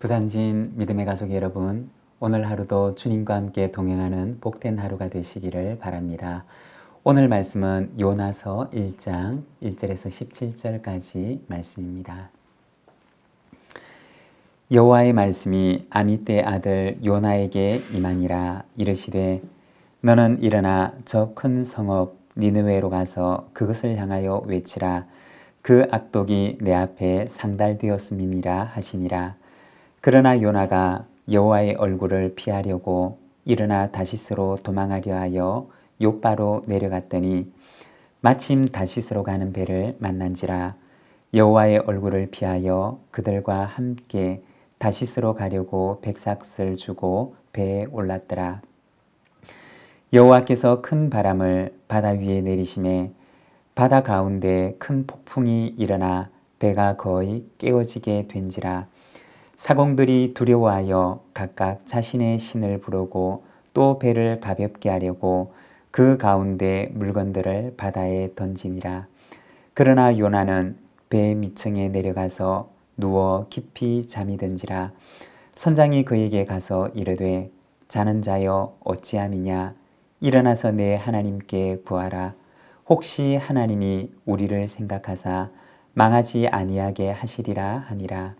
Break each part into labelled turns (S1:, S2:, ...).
S1: 부산진 믿음의 가족 여러분, 오늘 하루도 주님과 함께 동행하는 복된 하루가 되시기를 바랍니다. 오늘 말씀은 요나서 1장 1절에서 17절까지 말씀입니다. 여호와의 말씀이 아미떼 아들 요나에게 임하니라. 이르시되 너는 일어나 저 큰 성읍 니느웨로 가서 그것을 향하여 외치라. 그 악독이 내 앞에 상달되었음이니라 하시니라. 그러나 요나가 여호와의 얼굴을 피하려고 일어나 다시스로 도망하려 하여 욥바로 내려갔더니 마침 다시스로 가는 배를 만난지라. 여호와의 얼굴을 피하여 그들과 함께 다시스로 가려고 백삭을 주고 배에 올랐더라. 여호와께서 큰 바람을 바다 위에 내리심에 바다 가운데 큰 폭풍이 일어나 배가 거의 깨어지게 된지라. 사공들이 두려워하여 각각 자신의 신을 부르고 또 배를 가볍게 하려고 그 가운데 물건들을 바다에 던지니라. 그러나 요나는 배 밑층에 내려가서 누워 깊이 잠이 든지라. 선장이 그에게 가서 이르되 자는 자여 어찌함이냐. 일어나서 내 하나님께 구하라. 혹시 하나님이 우리를 생각하사 망하지 아니하게 하시리라 하니라.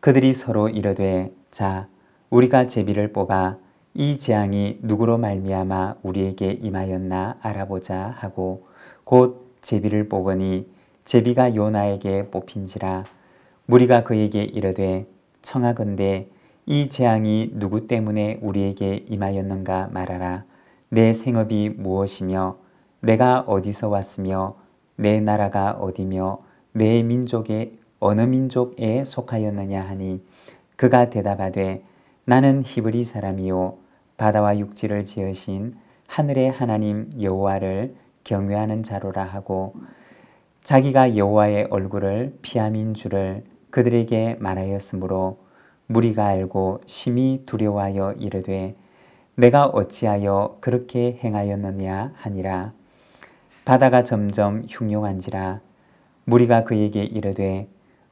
S1: 그들이 서로 이르되 자 우리가 제비를 뽑아 이 재앙이 누구로 말미암아 우리에게 임하였나 알아보자 하고 곧 제비를 뽑으니 제비가 요나에게 뽑힌지라. 무리가 그에게 이르되 청하건대 이 재앙이 누구 때문에 우리에게 임하였는가 말하라. 내 생업이 무엇이며 내가 어디서 왔으며 내 나라가 어디며 내 민족의 어느 민족에 속하였느냐 하니 그가 대답하되 나는 히브리 사람이요 바다와 육지를 지으신 하늘의 하나님 여호와를 경외하는 자로라 하고 자기가 여호와의 얼굴을 피함인 줄을 그들에게 말하였으므로 무리가 알고 심히 두려워하여 이르되 내가 어찌하여 그렇게 행하였느냐 하니라. 바다가 점점 흉용한지라. 무리가 그에게 이르되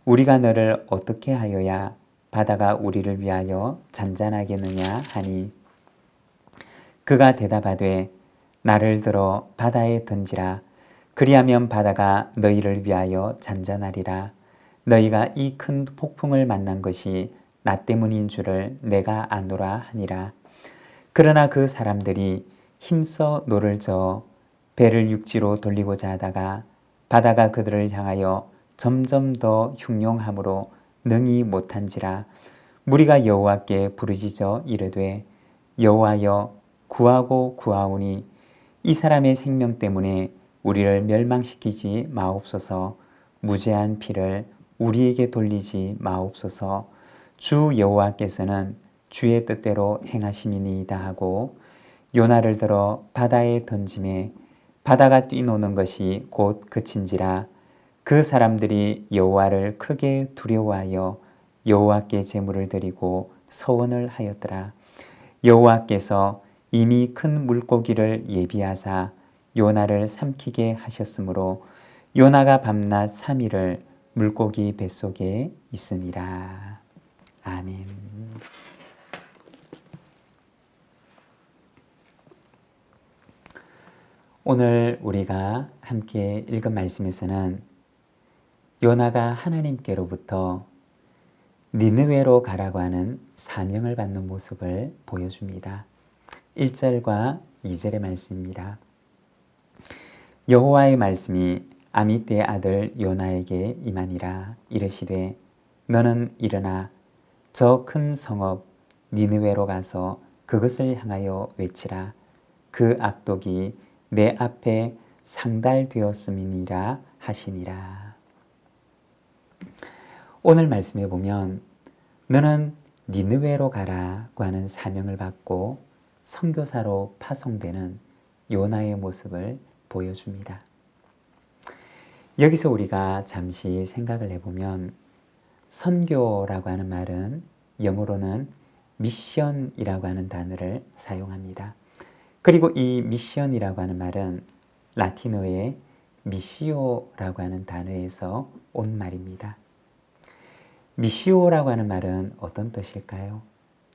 S1: 우리가 너를 어떻게 하여야 바다가 우리를 위하여 잔잔하겠느냐 하니 그가 대답하되 나를 들어 바다에 던지라. 그리하면 바다가 너희를 위하여 잔잔하리라. 너희가 이 큰 폭풍을 만난 것이 나 때문인 줄을 내가 아노라 하니라. 그러나 그 사람들이 힘써 노를 저어 배를 육지로 돌리고자 하다가 바다가 그들을 향하여 점점 더 흉용함으로 능히 못한지라. 무리가 여호와께 부르짖어 이르되 여호와여 구하고 구하오니 이 사람의 생명 때문에 우리를 멸망시키지 마옵소서. 무죄한 피를 우리에게 돌리지 마옵소서. 주 여호와께서는 주의 뜻대로 행하심이니이다 하고 요나를 들어 바다에 던짐에 바다가 뛰노는 것이 곧 그친지라. 그 사람들이 여호와를 크게 두려워하여 여호와께 제물을 드리고 서원을 하였더라. 여호와께서 이미 큰 물고기를 예비하사 요나를 삼키게 하셨으므로 요나가 밤낮 3일을 물고기 뱃속에 있으니라. 아멘. 오늘 우리가 함께 읽은 말씀에서는 요나가 하나님께로부터 니느웨로 가라고 하는 사명을 받는 모습을 보여줍니다. 1절과 2절의 말씀입니다. 여호와의 말씀이 아미떼의 아들 요나에게 임하니라. 이르시되 너는 일어나 저 큰 성읍 니느웨로 가서 그것을 향하여 외치라. 그 악독이 내 앞에 상달되었음이니라 하시니라. 오늘 말씀에 보면 너는 니느웨로 가라고 하는 사명을 받고 선교사로 파송되는 요나의 모습을 보여줍니다. 여기서 우리가 잠시 생각을 해보면 선교라고 하는 말은 영어로는 미션이라고 하는 단어를 사용합니다. 그리고 이 미션이라고 하는 말은 라틴어의 미시오라고 하는 단어에서 온 말입니다. 미시오라고 하는 말은 어떤 뜻일까요?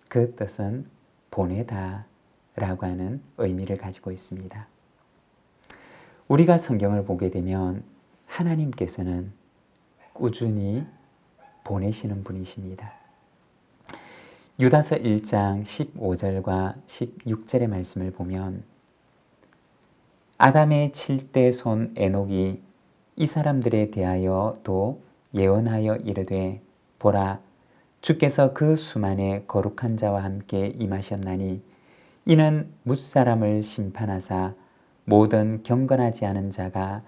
S1: 그 뜻은 보내다 라고 하는 의미를 가지고 있습니다. 우리가 성경을 보게 되면 하나님께서는 꾸준히 보내시는 분이십니다. 유다서 1장 15절과 16절의 말씀을 보면 아담의 7대 손 에녹이 이 사람들에 대하여 또 예언하여 이르되 보라 주께서 그 수만의 거룩한 자와 함께 임하셨나니 이는 뭇사람을 심판하사 모든 경건하지 않은 자가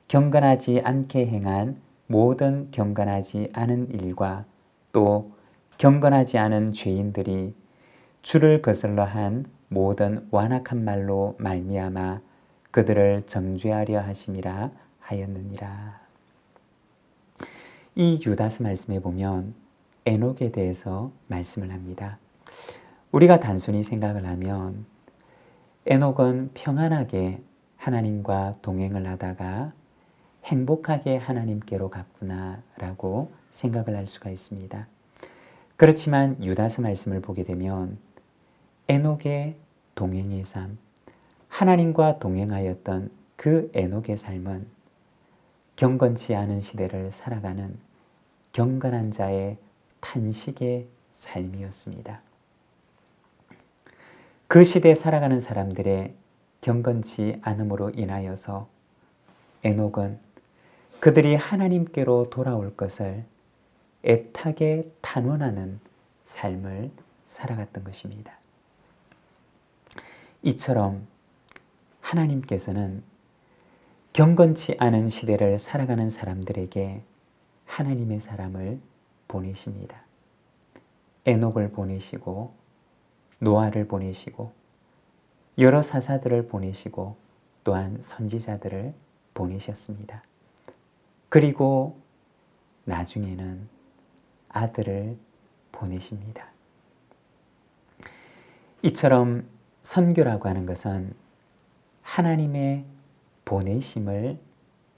S1: 경건하지 않게 행한 모든 경건하지 않은 일과 또 경건하지 않은 죄인들이 주를 거슬러 한 모든 완악한 말로 말미암아 그들을 정죄하려 하심이라 하였느니라. 이 유다서 말씀에 보면 에녹에 대해서 말씀을 합니다. 우리가 단순히 생각을 하면 에녹은 평안하게 하나님과 동행을 하다가 행복하게 하나님께로 갔구나 라고 생각을 할 수가 있습니다. 그렇지만 유다서 말씀을 보게 되면 에녹의 동행의 삶, 하나님과 동행하였던 그 에녹의 삶은 경건치 않은 시대를 살아가는 경건한 자의 탄식의 삶이었습니다. 그 시대에 살아가는 사람들의 경건치 않음으로 인하여서 에녹은 그들이 하나님께로 돌아올 것을 애타게 탄원하는 삶을 살아갔던 것입니다. 이처럼 하나님께서는 경건치 않은 시대를 살아가는 사람들에게 하나님의 사람을 보내십니다. 에녹을 보내시고 노아를 보내시고 여러 사사들을 보내시고 또한 선지자들을 보내셨습니다. 그리고 나중에는 아들을 보내십니다. 이처럼 선교라고 하는 것은 하나님의 보내심을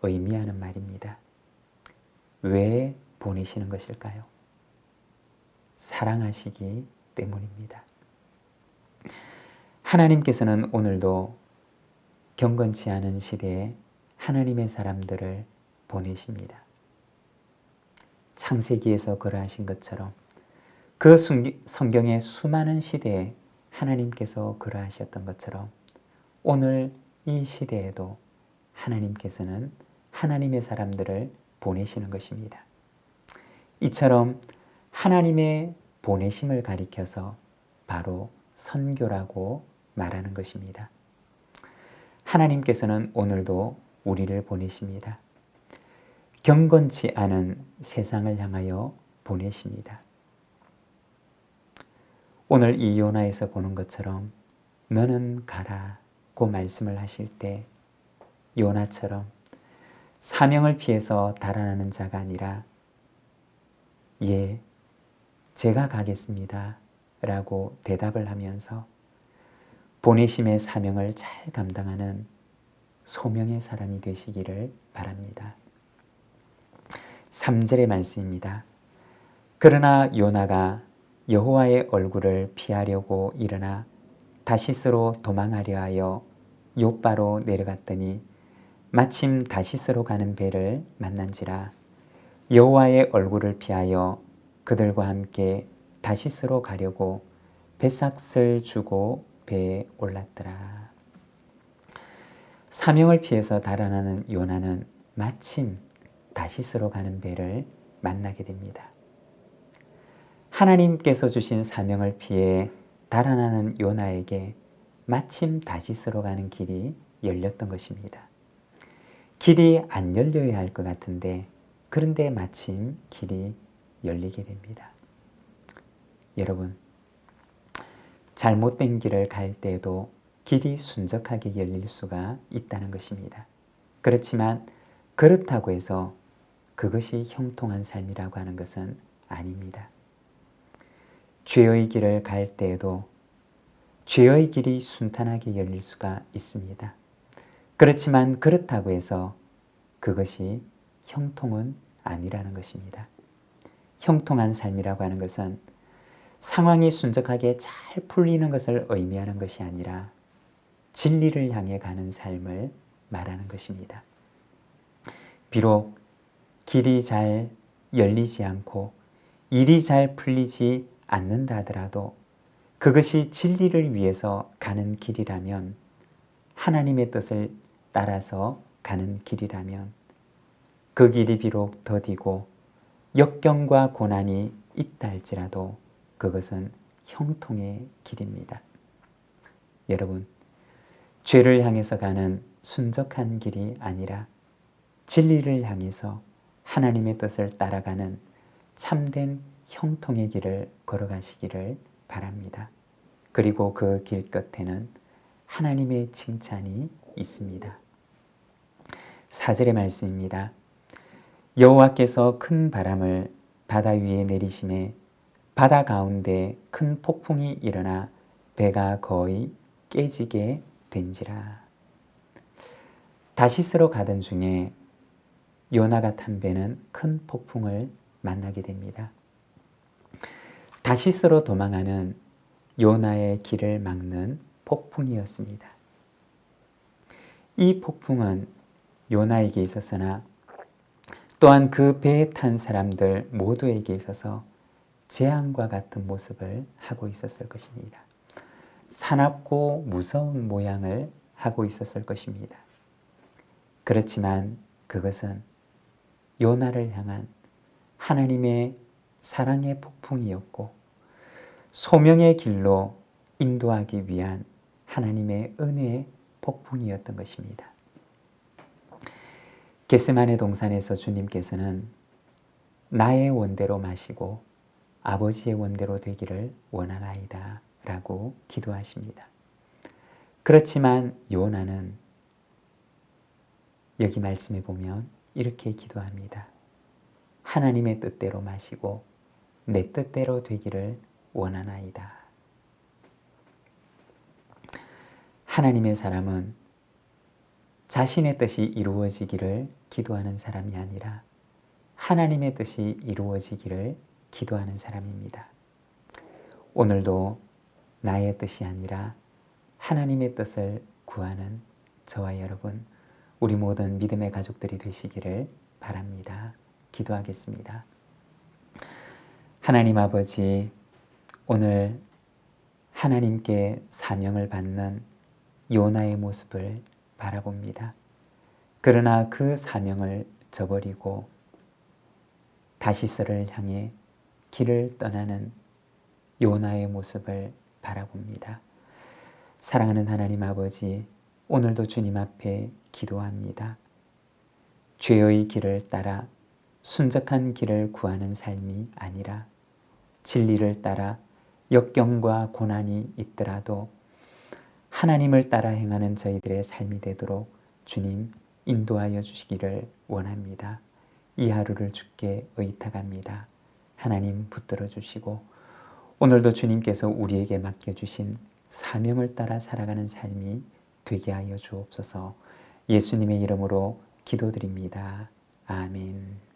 S1: 의미하는 말입니다. 왜 보내시는 것일까요? 사랑하시기 때문입니다. 하나님께서는 오늘도 경건치 않은 시대에 하나님의 사람들을 보내십니다. 창세기에서 그러하신 것처럼 그 성경의 수많은 시대에 하나님께서 그러하셨던 것처럼 오늘 이 시대에도 하나님께서는 하나님의 사람들을 보내시는 것입니다. 이처럼 하나님의 보내심을 가리켜서 바로 선교라고 말하는 것입니다. 하나님께서는 오늘도 우리를 보내십니다. 경건치 않은 세상을 향하여 보내십니다. 오늘 이 요나에서 보는 것처럼 너는 가라고 말씀을 하실 때 요나처럼 사명을 피해서 달아나는 자가 아니라 예, 제가 가겠습니다 라고 대답을 하면서 보내심의 사명을 잘 감당하는 소명의 사람이 되시기를 바랍니다. 3절의 말씀입니다. 그러나 요나가 여호와의 얼굴을 피하려고 일어나 다시스로 도망하려 하여 욥바로 내려갔더니 마침 다시스로 가는 배를 만난지라 여호와의 얼굴을 피하여 그들과 함께 다시스로 가려고 배삭을 주고 배에 올랐더라. 사명을 피해서 달아나는 요나는 마침 다시스로 가는 배를 만나게 됩니다. 하나님께서 주신 사명을 피해 달아나는 요나에게 마침 다시스로 가는 길이 열렸던 것입니다. 길이 안 열려야 할 것 같은데 그런데 마침 길이 열리게 됩니다. 여러분, 잘못된 길을 갈 때에도 길이 순적하게 열릴 수가 있다는 것입니다. 그렇지만 그렇다고 해서 그것이 형통한 삶이라고 하는 것은 아닙니다. 죄의 길을 갈 때에도 죄의 길이 순탄하게 열릴 수가 있습니다. 그렇지만 그렇다고 해서 그것이 형통은 아니라는 것입니다. 형통한 삶이라고 하는 것은 상황이 순적하게 잘 풀리는 것을 의미하는 것이 아니라 진리를 향해 가는 삶을 말하는 것입니다. 비록 길이 잘 열리지 않고 일이 잘 풀리지 않는다 하더라도 그것이 진리를 위해서 가는 길이라면, 하나님의 뜻을 따라서 가는 길이라면 그 길이 비록 더디고 역경과 고난이 있다 할지라도 그것은 형통의 길입니다. 여러분, 죄를 향해서 가는 순적한 길이 아니라 진리를 향해서 하나님의 뜻을 따라가는 참된 형통의 길을 걸어가시기를 바랍니다. 그리고 그 길 끝에는 하나님의 칭찬이 있습니다. 4절의 말씀입니다. 여호와께서 큰 바람을 바다 위에 내리심에 바다 가운데 큰 폭풍이 일어나 배가 거의 깨지게 된지라. 다시스로 가던 중에 요나가 탄 배는 큰 폭풍을 만나게 됩니다. 다시스로 도망하는 요나의 길을 막는 폭풍이었습니다. 이 폭풍은 요나에게 있어서나 또한 그 배에 탄 사람들 모두에게 있어서 재앙과 같은 모습을 하고 있었을 것입니다. 사납고 무서운 모양을 하고 있었을 것입니다. 그렇지만 그것은 요나를 향한 하나님의 사랑의 폭풍이었고 소명의 길로 인도하기 위한 하나님의 은혜의 폭풍이었던 것입니다. 겟세마네 동산에서 주님께서는 나의 원대로 마시고 아버지의 원대로 되기를 원하나이다 라고 기도하십니다. 그렇지만 요나는 여기 말씀에 보면 이렇게 기도합니다. 하나님의 뜻대로 마시고 내 뜻대로 되기를 원하나이다. 하나님의 사람은 자신의 뜻이 이루어지기를 기도하는 사람이 아니라 하나님의 뜻이 이루어지기를 기도하는 사람입니다. 오늘도 나의 뜻이 아니라 하나님의 뜻을 구하는 저와 여러분, 우리 모든 믿음의 가족들이 되시기를 바랍니다. 기도하겠습니다. 하나님 아버지, 오늘 하나님께 사명을 받는 요나의 모습을 바라봅니다. 그러나 그 사명을 저버리고 다시스를 향해 길을 떠나는 요나의 모습을 바라봅니다. 사랑하는 하나님 아버지, 오늘도 주님 앞에 기도합니다. 죄의 길을 따라 순적한 길을 구하는 삶이 아니라 진리를 따라 역경과 고난이 있더라도 하나님을 따라 행하는 저희들의 삶이 되도록 주님 인도하여 주시기를 원합니다. 이 하루를 주께 의탁합니다. 하나님 붙들어 주시고 오늘도 주님께서 우리에게 맡겨주신 사명을 따라 살아가는 삶이 되게 하여 주옵소서. 예수님의 이름으로 기도드립니다. 아멘.